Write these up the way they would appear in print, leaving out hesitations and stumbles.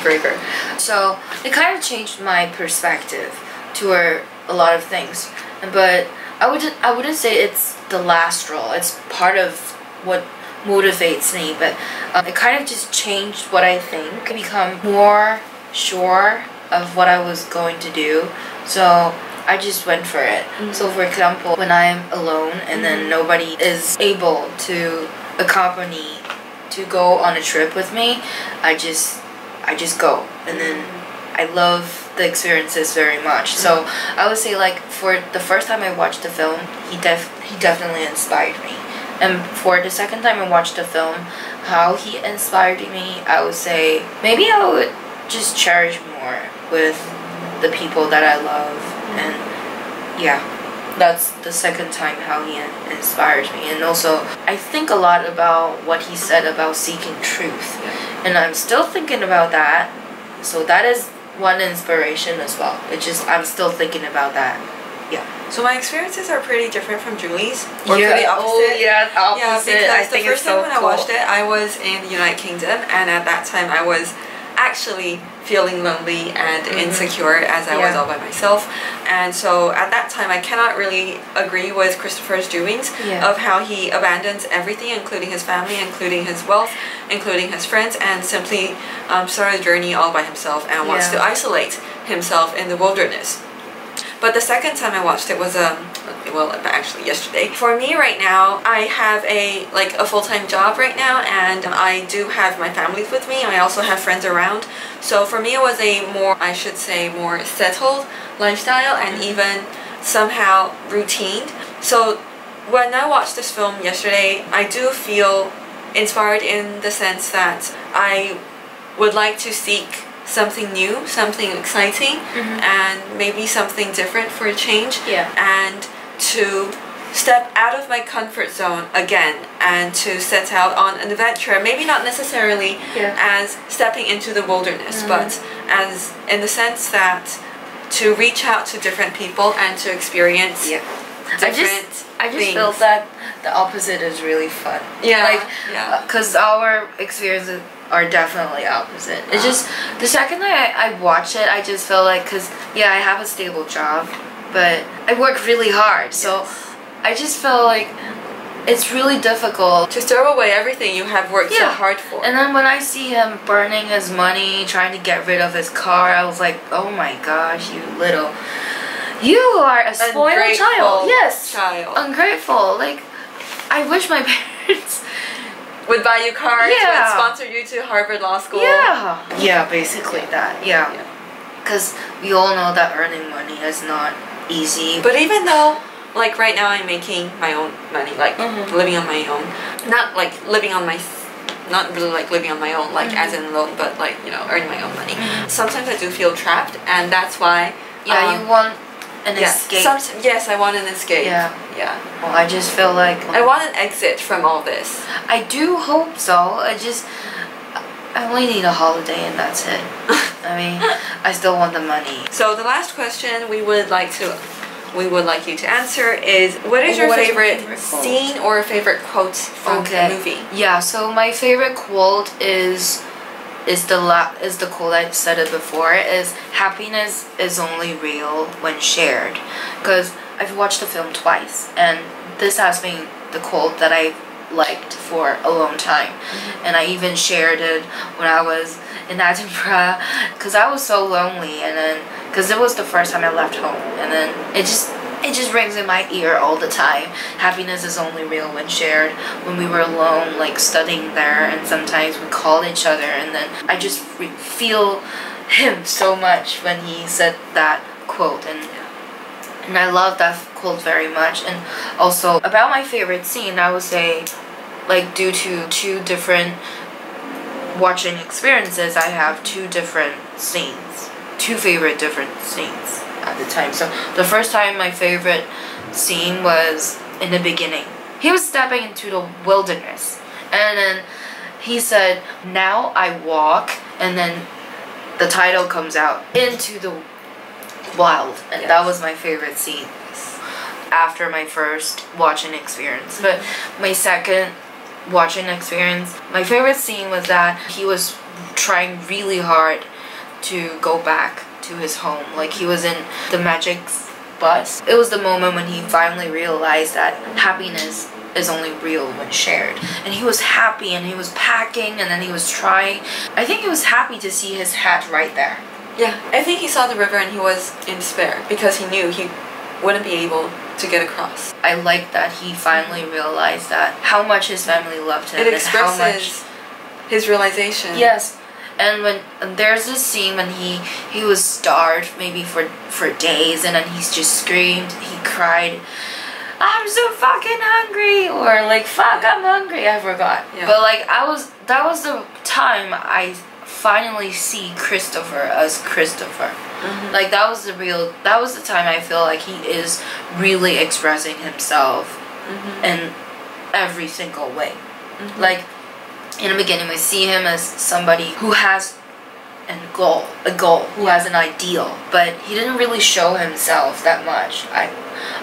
braver. So it kind of changed my perspective toward a lot of things. But I wouldn't say it's the last straw. It's part of what motivates me, but it kind of just changed what I think. I become more sure of what I was going to do, so I just went for it. So for example, when I'm alone and then nobody is able to accompany to go on a trip with me, I just go, and then I love the experiences very much. So I would say, like, for the first time I watched the film, he definitely inspired me. And for the second time I watched the film, how he inspired me, I would say maybe I would just cherish more with the people that I love. And yeah, that's the second time how he inspires me. And also, I think a lot about what he said about seeking truth, and I'm still thinking about that. So that is one inspiration as well. It's just I'm still thinking about that. Yeah. So my experiences are pretty different from Julie's. Or pretty opposite. Oh yeah, opposite. Yeah, because the first time when I watched it, I was in the United Kingdom, and at that time I was actually feeling lonely and insecure, as I was all by myself. And so at that time I cannot really agree with Christopher's doings of how he abandons everything, including his family, including his wealth, including his friends, and simply started a journey all by himself and wants to isolate himself in the wilderness. But the second time I watched it was well, actually yesterday. For me right now, I have a full-time job right now, and I do have my family with me. I also have friends around. So for me it was a more, I should say, more settled lifestyle and even somehow routine. So when I watched this film yesterday, I do feel inspired in the sense that I would like to seek something new, something exciting, and maybe something different for a change, and to step out of my comfort zone again and to set out on an adventure, maybe not necessarily as stepping into the wilderness, but as in the sense that to reach out to different people and to experience different I just felt that the opposite is really fun. Because our experiences are definitely opposite. It's just the second time I watched it, I just felt like, because I have a stable job, but I work really hard, so I just felt like it's really difficult to throw away everything you have worked so hard for. And then when I see him burning his money, trying to get rid of his car, I was like, oh my gosh, you are a spoiled child. Yes, ungrateful. Like, I wish my parents would buy you cars, would sponsor you to Harvard Law School. Yeah, basically that. Because we all know that earning money is not easy. But even though, like, right now I'm making my own money, like living on my own, not like living on my, not really like living on my own, like as in alone, but like, you know, earning my own money. Sometimes I do feel trapped, and that's why you want an escape. Yes, I want an escape. Well, I just feel like I want an exit from all this. I do hope so. I only need a holiday and that's it. I mean, I still want the money. So the last question we would like you to answer is, what is your favorite scene or favorite quote from the movie? Yeah, so my favorite quote is the quote I said it before, is happiness is only real when shared. Because I've watched the film twice, and this has been the quote that I liked for a long time, and I even shared it when I was in Edinburgh, because I was so lonely, and then because it was the first time I left home, and then it just rings in my ear all the time. Happiness is only real when shared. When we were alone, like studying there, and sometimes we call each other, and then I just feel him so much when he said that quote, and I love that quote very much. And also about my favorite scene, I would say, like, due to two different watching experiences, I have two favorite different scenes at the time. So the first time, my favorite scene was in the beginning. He was stepping into the wilderness, and then he said, "Now I walk," and then the title comes out, "Into the Wild," and that was my favorite scene after my first watching experience. But my second watching experience, my favorite scene was that he was trying really hard to go back to his home. Like he was in the magic bus. It was the moment when he finally realized that happiness is only real when shared. And he was happy and he was packing and then he was trying. I think he was happy to see his hat right there. Yeah, I think he saw the river and he was in despair because he knew he wouldn't be able to get across. I like that he finally realized that how much his family loved him. It expresses and how much his realization. Yes. And there's this scene when he was starved maybe for days, and then he just screamed, he cried, I'm so fucking hungry, or like fuck I'm hungry, I forgot. Yeah. But like that was the time I finally see Christopher as Christopher. Like that was the time I feel like he is really expressing himself in every single way. Like in the beginning we see him as somebody who has a goal, who has an ideal, but he didn't really show himself that much.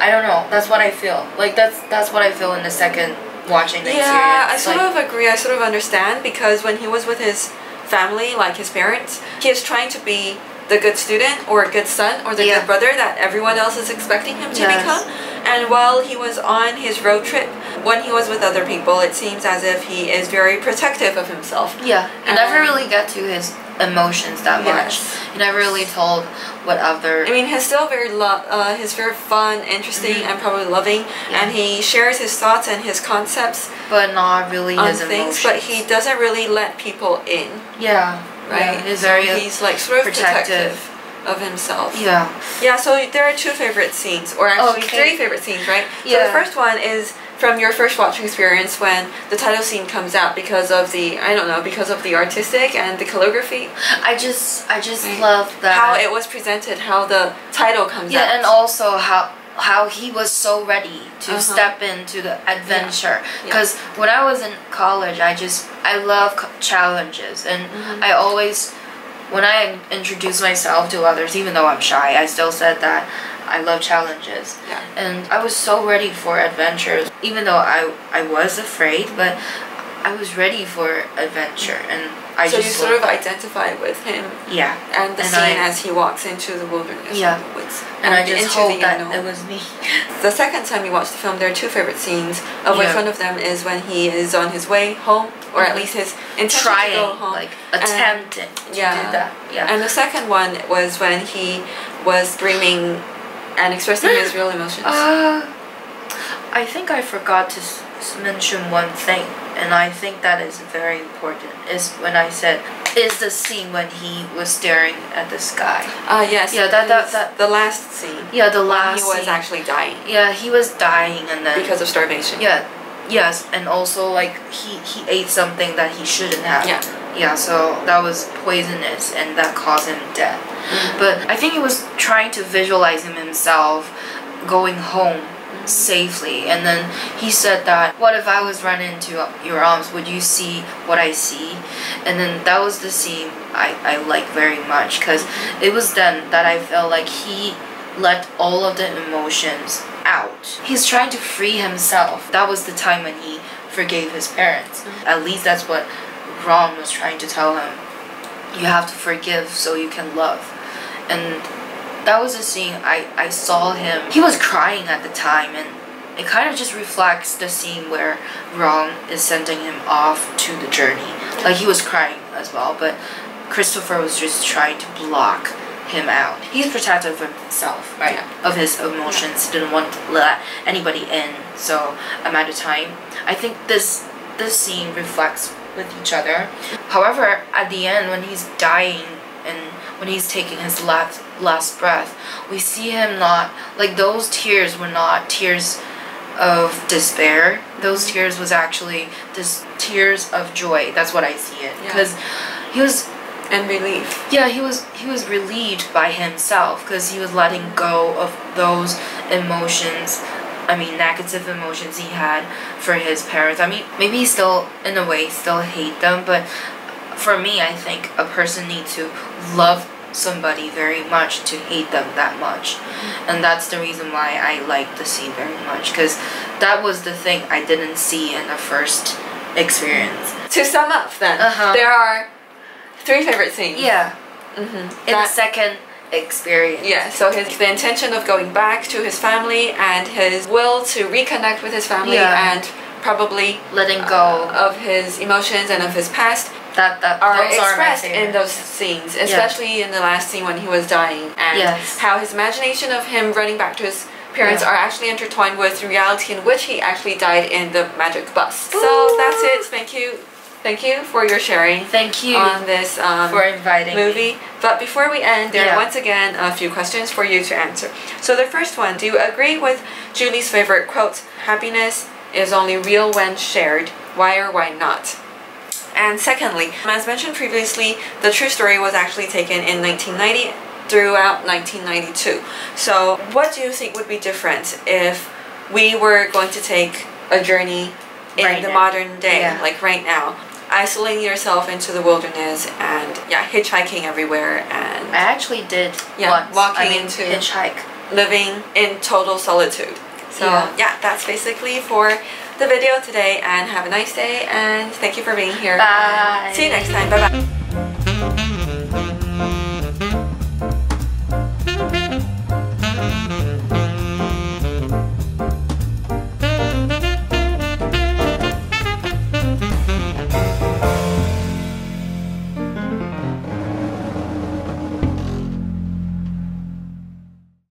I don't know, that's what I feel. Like that's what I feel in the second watching the experience. Yeah, I sort of agree, I sort of understand, because when he was with his family, like his parents, he is trying to be the good student or a good son or the good brother that everyone else is expecting him to become. And while he was on his road trip, when he was with other people, it seems as if he is very protective of himself. Yeah, he never really got to his emotions that much. He never really told what other... I mean, he's still he's very fun, interesting, and probably loving, and he shares his thoughts and his concepts, but not really his emotions. But he doesn't really let people in. Yeah, right. Yeah, he's like sort of protective of himself. Yeah. Yeah, so there are two favorite scenes, or actually three favorite scenes, right? So the first one is from your first watching experience when the title scene comes out because of the, I don't know, because of the artistic and the calligraphy. I just love that. How it was presented, how the title comes out. Yeah, and also how he was so ready to step into the adventure. Because when I was in college, I love challenges, and I always, when I introduce myself to others, even though I'm shy, I still said that I love challenges. Yeah. And I was so ready for adventures, even though I was afraid, but I was ready for adventure, and so you sort of identify with him. Yeah. And the scene as he walks into the wilderness. Yeah. The woods. And I just hope that it was me. The second time you watch the film, there are two favorite scenes, of which one of them is when he is on his way home, or at least his intention to go home. Like attempting to do that. Yeah. And the second one was when he was dreaming and expressing his real emotions. I think I forgot to mention one thing, and I think that is very important, is when I said, is the scene when he was staring at the sky. Yes. Yeah, that the last scene. Yeah, the last scene. He was actually dying. Yeah, he was dying, and then because of starvation. Yeah. Yes, and also like he ate something that he shouldn't have. Yeah. Yeah, so that was poisonous, and that caused him death. But I think he was trying to visualize himself going home safely, and then he said that, what if I was run into your arms, would you see what I see? And then that was the scene I like very much, because it was then that I felt like he let all of the emotions out. He's trying to free himself. That was the time when he forgave his parents. At least that's what Ron was trying to tell him. You have to forgive so you can love. And that was a scene I saw him. He was crying at the time, and it kind of just reflects the scene where Ron is sending him off to the journey. Like he was crying as well, but Christopher was just trying to block him out. He's protective of himself, right? Of his emotions. He didn't want to let anybody in. So at the time, I think this scene reflects with each other. However, at the end, when he's dying and when he's taking his last breath, we see him not, like, those tears were not tears of despair. Those tears was actually just tears of joy. That's what I see it, because he was, and relief. Yeah, he was relieved by himself, because he was letting go of those emotions. I mean, negative emotions he had for his parents. I mean, maybe he still, in a way, still hate them, but for me, I think a person needs to love somebody very much to hate them that much. And that's the reason why I like the scene very much, because that was the thing I didn't see in the first experience. To sum up then, there are three favorite scenes. Yeah. in the second experience. Yeah, so the intention of going back to his family and his will to reconnect with his family and probably letting go of his emotions and of his past are expressed in those scenes, especially in the last scene when he was dying, and how his imagination of him running back to his parents are actually intertwined with reality in which he actually died in the magic bus. Ooh. So that's it. Thank you for your sharing. Thank you on this for inviting movie. me. But before we end, there are once again a few questions for you to answer. So the first one, do you agree with Julie's favorite quote, happiness is only real when shared? Why or why not? And secondly, as mentioned previously, the true story was actually taken in 1990 throughout 1992. So what do you think would be different if we were going to take a journey in the modern day, like right now, isolating yourself into the wilderness and hitchhiking everywhere? And I actually did walking into hitchhike, living in total solitude. So that's basically for the video today, and have a nice day, and thank you for being here. Bye. See you next time. Bye bye.